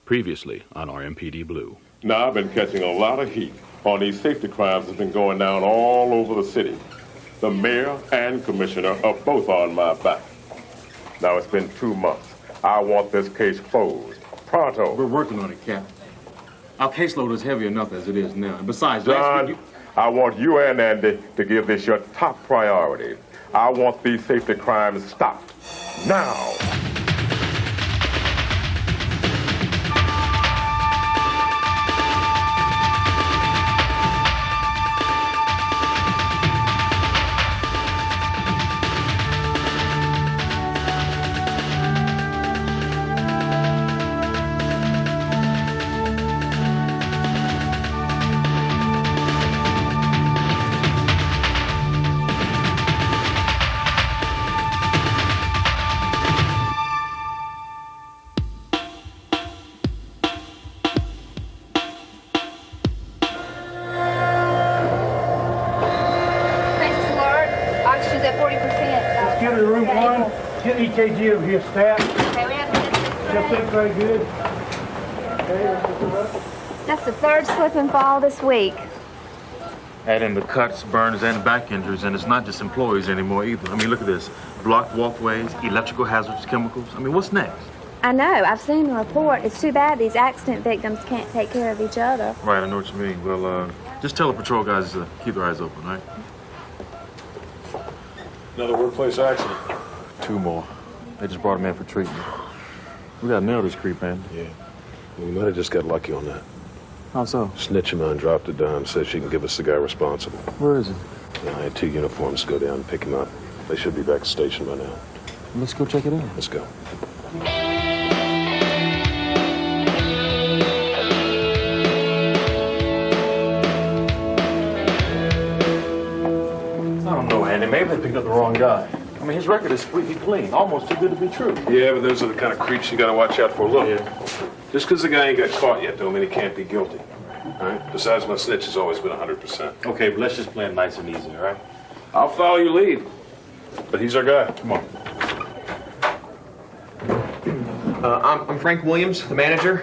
Previously on RMPD Blue. Now, I've been catching a lot of heat on these safety crimes that's been going down all over the city. The mayor and commissioner are both on my back. Now, it's been 2 months. I want this case closed. Pronto. We're working on it, Cap. Our caseload is heavy enough as it is now. And besides, John, I want you and Andy to give this your top priority. I want these safety crimes stopped. Now. EKG over here, staff. Okay, we have a Just look very good. That's the third slip and fall this week. Add in the cuts, burns, and back injuries, and it's not just employees anymore either. I mean, look at this. Blocked walkways, electrical hazards, chemicals. I mean, what's next? I know. I've seen the report. It's too bad these accident victims can't take care of each other. Right, I know what you mean. Well, just tell the patrol guys to keep their eyes open, right? Another workplace accident. 2 more. They just brought him in for treatment. We gotta nail this creep, man. Yeah. We might have just got lucky on that. How so? Snitch him on, dropped a dime, says she can give us the guy responsible. Where is he? I had 2 uniforms to go down and pick him up. They should be back at the station by now. Let's go check it out. Let's go. I don't know, Andy. Maybe they picked up the wrong guy. I mean, his record is squeaky clean. Almost too good to be true. Yeah, but those are the kind of creeps you gotta watch out for. Look, Yeah. just because the guy ain't got caught yet don't mean he can't be guilty. All right? Besides, my snitch has always been 100%. Okay, but let's just play it nice and easy, all right? I'll follow your lead. But he's our guy. Come on. I'm Frank Williams, the manager.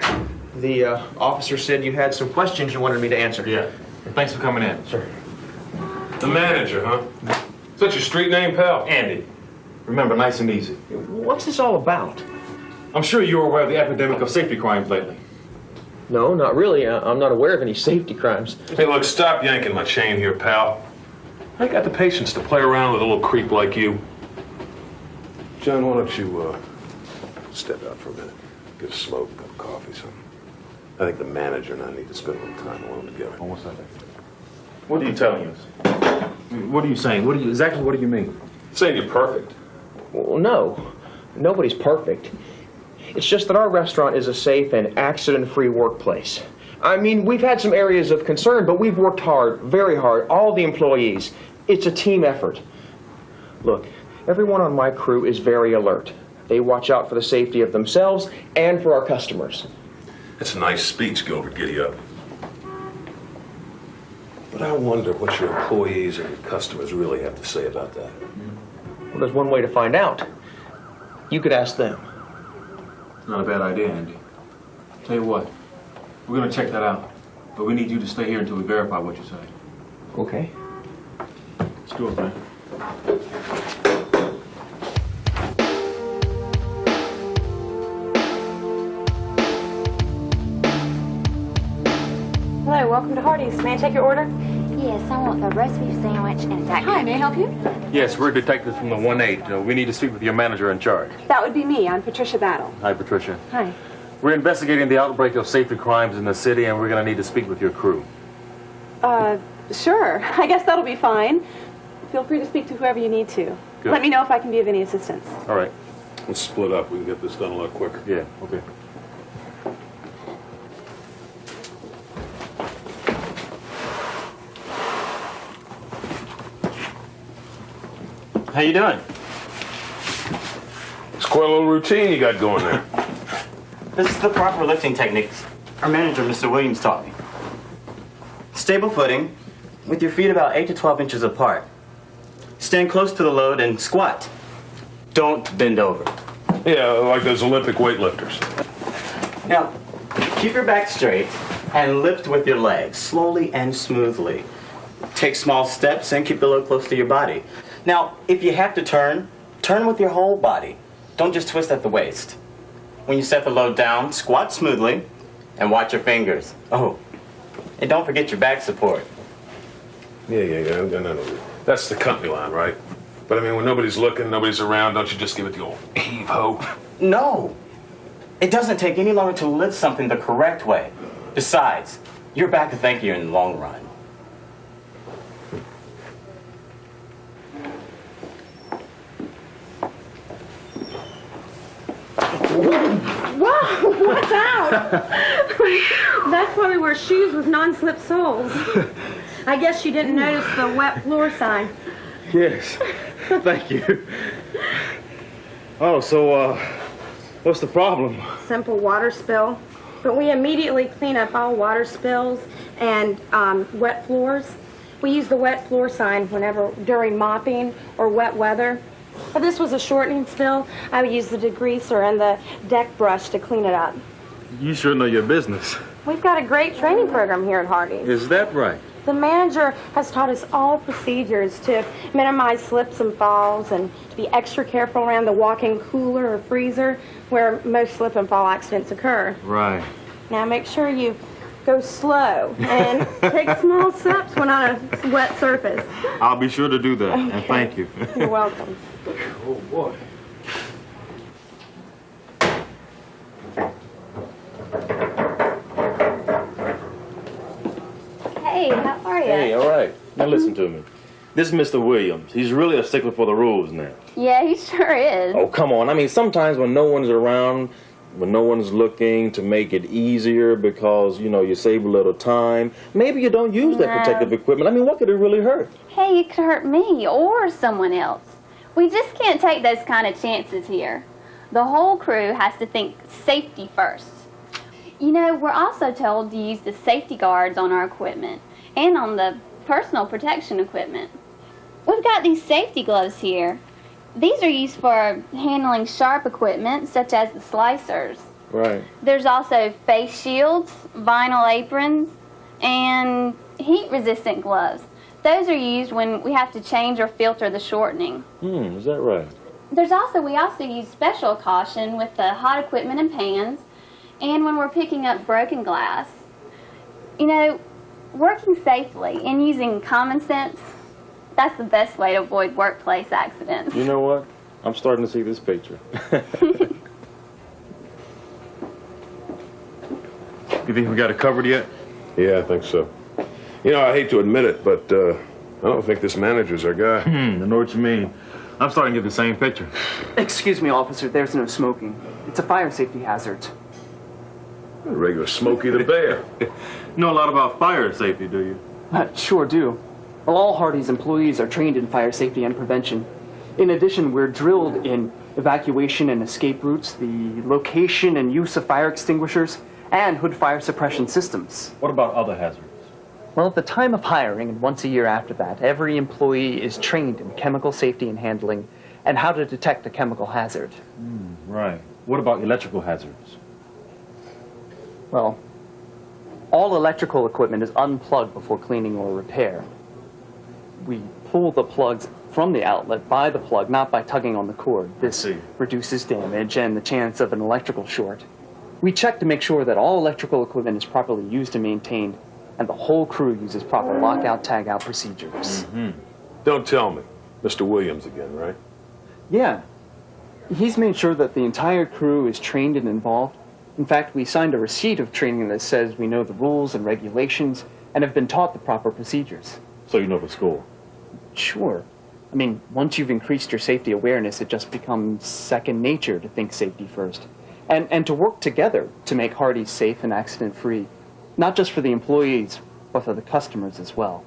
The officer said you had some questions you wanted me to answer. Yeah. Thanks for coming in. Sure. The manager, huh? Is that your street name, pal? Andy, remember, nice and easy. What's this all about? I'm sure you're aware of the epidemic of safety crimes lately. No, not really. I'm not aware of any safety crimes. Hey, look, stop yanking my chain here, pal. I ain't got the patience to play around with a little creep like you. John, why don't you, step out for a minute? Get a smoke, a cup of coffee, something. I think the manager and I need to spend a little time alone together. Oh, what's that? What are you telling us? What are you saying? Exactly what do you mean? Saying you're perfect. Well, no. Nobody's perfect. It's just that our restaurant is a safe and accident-free workplace. I mean, we've had some areas of concern, but we've worked hard, very hard, all the employees. It's a team effort. Look, everyone on my crew is very alert. They watch out for the safety of themselves and for our customers. That's a nice speech, Gilbert. Giddy up. But I wonder what your employees and your customers really have to say about that. Well, there's one way to find out. You could ask them. Not a bad idea, Andy. Tell you what, we're gonna check that out. But we need you to stay here until we verify what you say. Okay. Let's do it, man. Hello, welcome to Hardee's. May I take your order? Yes, I want the roast beef sandwich and a Hi, may I help you? Yes, we're detectives from the 1-8. We need to speak with your manager in charge. That would be me. I'm Patricia Battle. Hi, Patricia. Hi. We're investigating the outbreak of safety crimes in the city, and we're going to need to speak with your crew. Sure. I guess that'll be fine. Feel free to speak to whoever you need to. Good. Let me know if I can be of any assistance. All right. Let's split up. We can get this done a lot quicker. Yeah, okay. How you doing? It's quite a little routine you got going there. This is the proper lifting techniques our manager, Mr. Williams, taught me. Stable footing, with your feet about 8 to 12 inches apart. Stand close to the load and squat. Don't bend over. Yeah, like those Olympic weightlifters. Now, Keep your back straight and lift with your legs, slowly and smoothly. Take small steps and keep the load close to your body. Now, if you have to turn, turn with your whole body. Don't just twist at the waist. When you set the load down, squat smoothly and watch your fingers. Oh, and don't forget your back support. Yeah. No. That's the company line, right? But I mean, when nobody's looking, nobody's around, don't you just give it the old heave-ho? No. It doesn't take any longer to lift something the correct way. Besides, your back will thank you in the long run. Whoa, watch out! That's why we wear shoes with non-slip soles. I guess you didn't notice the wet floor sign. Yes. Thank you. Oh, so, what's the problem? Simple water spill. But we immediately clean up all water spills and wet floors. We use the wet floor sign whenever during mopping or wet weather. If this was a shortening spill, I would use the degreaser and the deck brush to clean it up. You sure know your business. We've got a great training program here at Hardee. Is that right? The manager has taught us all procedures to minimize slips and falls and to be extra careful around the walk-in cooler or freezer where most slip and fall accidents occur. Right. Now make sure you go slow and take small steps when on a wet surface. I'll be sure to do that, Okay. and thank you. You're welcome. Oh, boy. Hey, how are you? Hey, all right. Now listen to me. This is Mr. Williams. He's really a stickler for the rules now. Yeah, he sure is. Oh, come on. I mean, sometimes when no one's around, when no one's looking, to make it easier because, you know, you save a little time, maybe you don't use that protective equipment. I mean, what could it really hurt? Hey, it could hurt me or someone else. We just can't take those kind of chances here. The whole crew has to think safety first. You know, we're also told to use the safety guards on our equipment and on the personal protection equipment. We've got these safety gloves here. These are used for handling sharp equipment, such as the slicers. Right. There's also face shields, vinyl aprons, and heat-resistant gloves. Those are used when we have to change or filter the shortening. Is that right? We also use special caution with the hot equipment and pans, and when we're picking up broken glass. You know, working safely and using common sense, that's the best way to avoid workplace accidents. You know what? I'm starting to see this picture. You think we got it covered yet? Yeah, I think so. You know, I hate to admit it, but I don't think this manager's our guy. I know what you mean. I'm starting to get the same picture. Excuse me, officer, there's no smoking. It's a fire safety hazard. A regular Smokey the Bear. You know a lot about fire safety, do you? Sure do. Well, all Hardee's employees are trained in fire safety and prevention. In addition, we're drilled in evacuation and escape routes, the location and use of fire extinguishers, and hood fire suppression systems. What about other hazards? Well, at the time of hiring, and once a year after that, every employee is trained in chemical safety and handling and how to detect a chemical hazard. Right. What about electrical hazards? Well, all electrical equipment is unplugged before cleaning or repair. We pull the plugs from the outlet by the plug, not by tugging on the cord. This reduces damage and the chance of an electrical short. We check to make sure that all electrical equipment is properly used and maintained, and the whole crew uses proper lockout, tagout procedures. Don't tell me. Mr. Williams again, right? Yeah. He's made sure that the entire crew is trained and involved. In fact, we signed a receipt of training that says we know the rules and regulations and have been taught the proper procedures. So you know the score? Sure. I mean, once you've increased your safety awareness, it just becomes second nature to think safety first. And to work together to make Hardee safe and accident-free, not just for the employees, but for the customers as well.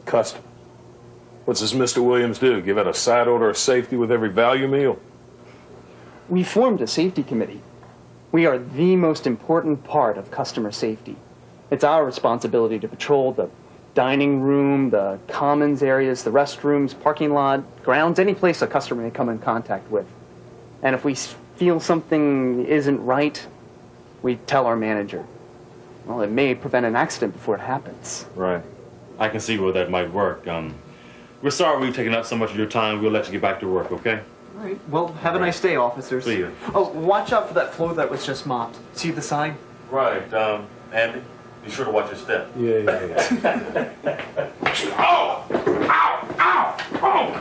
Custom. What does Mr. Williams do? Give out a side order of safety with every value meal? We formed a safety committee. We are the most important part of customer safety. It's our responsibility to patrol the dining room, the commons areas, the restrooms, parking lot, grounds, any place a customer may come in contact with. And if we feel something isn't right, We tell our manager. Well, it may prevent an accident before it happens. Right. I can see where that might work. We're sorry we've taken up so much of your time. We'll let you get back to work, okay? All right. Well, have a nice day, officers. See you. Oh, watch out for that floor that was just mopped. See the sign? Right. Andy, be sure to watch your step. Yeah. Oh! Ow! Ow! Oh!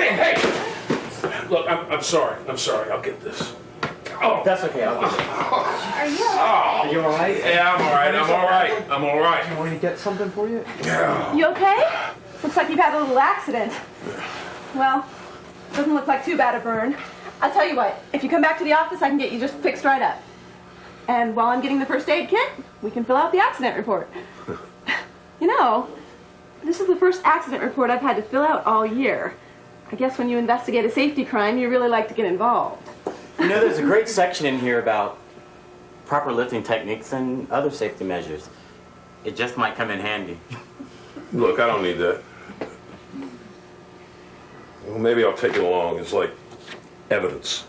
Hey! Look, I'm sorry. I'm sorry. I'll get this. Oh! That's okay. I'll get it. Are you Oh! Are you all right? Yeah, I'm all right. I'm all right. I'm all right. You want me to get something for you? You okay? Looks like you've had a little accident. Well, doesn't look like too bad a burn. I'll tell you what, if you come back to the office, I can get you just fixed right up. And while I'm getting the first aid kit, we can fill out the accident report. You know, this is the first accident report I've had to fill out all year. I guess when you investigate a safety crime, you really like to get involved. You know, there's a great section in here about proper lifting techniques and other safety measures. It just might come in handy. Look, I don't need that. Well, maybe I'll take it along. It's like evidence.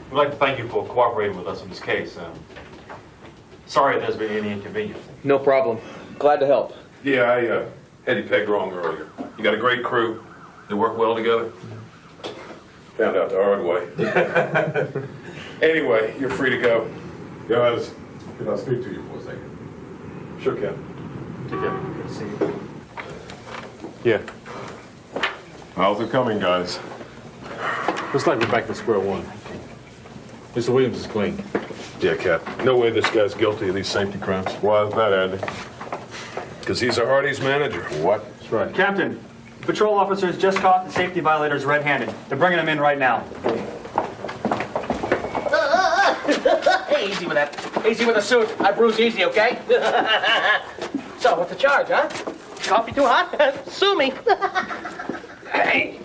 We'd like to thank you for cooperating with us in this case. Sorry if there's been any inconvenience. No problem. Glad to help. Yeah, I had you pegged wrong earlier. You got a great crew. They work well together. Found out the hard way. Anyway, you're free to go. Guys, can I speak to you for a second? Sure can. Take care. Good to see you. Yeah. How's it coming, guys? Looks like we're back to square one. Mr. Williams is clean. Yeah, Cap. No way this guy's guilty of these safety crimes. Why is that, Andy? Because he's a Hardee's manager. What? That's right. Captain, patrol officers just caught the safety violators red-handed. They're bringing them in right now. Easy with that. Easy with the suit. I bruise easy, okay? So, what's the charge, huh? Coffee too hot? Sue me. Hey.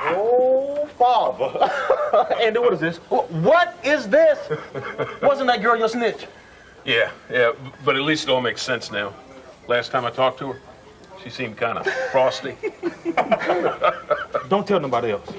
Oh, father. Andy, what is this? What is this? Wasn't that girl your snitch? Yeah, but at least it all makes sense now. Last time I talked to her, she seemed kind of frosty. Don't tell nobody else.